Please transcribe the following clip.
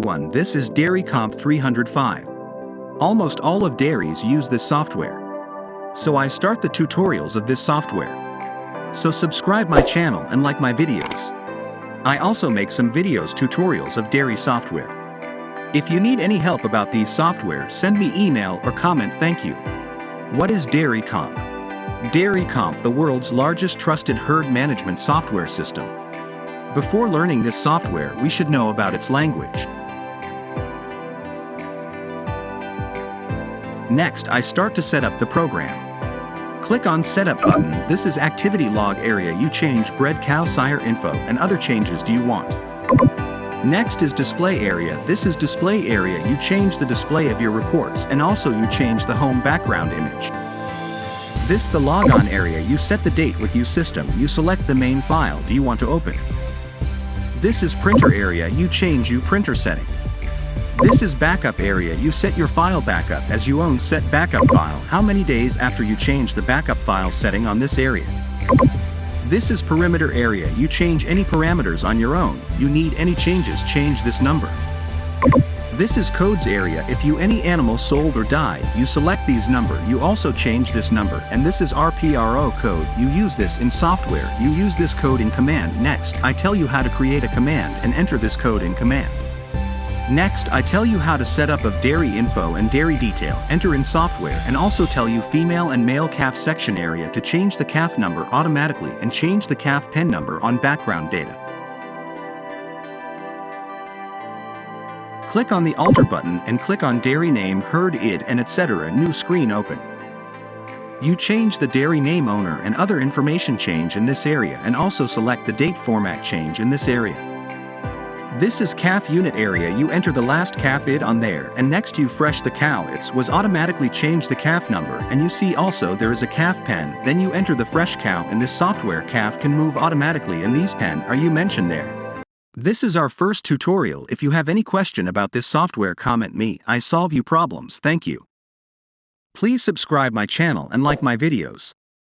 One, this is Dairycomp305. Almost all of dairies use this software. So I start the tutorials of this software. So subscribe my channel and like my videos. I also make some videos tutorials of dairy software. If you need any help about these software, send me email or comment. Thank you. What is Dairycomp? Dairycomp, the world's largest trusted herd management software system. Before learning this software, we should know about its language. Next, I start to set up the program. Click on Setup button. This is activity log area. You change bred cow sire info and other changes do you want. Next is display area. This is display area. You change the display of your reports and also you change the home background image. This the logon area. You set the date with system. You select the main file do you want to open. This is printer area. You change your printer setting. This is backup area. You set your file backup as you own. Set backup file. How many days after you change the backup file setting on this area. This is perimeter area. You change any parameters on your own. You need any changes, change this number. This is codes area. If you any animal sold or died, you select these number. You also change this number. And this is RPRO code. You use this in software. You use this code in command. Next, I tell you how to create a command and enter this code in command. Next, I tell you how to set up of dairy info and dairy detail, enter in software, and also tell you female and male calf section area to change the calf number automatically and change the calf pen number on background data. Click on the alter button and click on dairy name, herd ID and etc. New screen open. You change the dairy name owner and other information change in this area and also select the date format change in this area. This is calf unit area. You enter the last calf ID on there and next you fresh the cow it was automatically change the calf number and you see also there is a calf pen. Then you enter the fresh cow in this software. Calf can move automatically and these pen are you mentioned there. This is our first tutorial. If you have any question about this software, comment me. I solve you problems. Thank you. Please subscribe my channel and like my videos.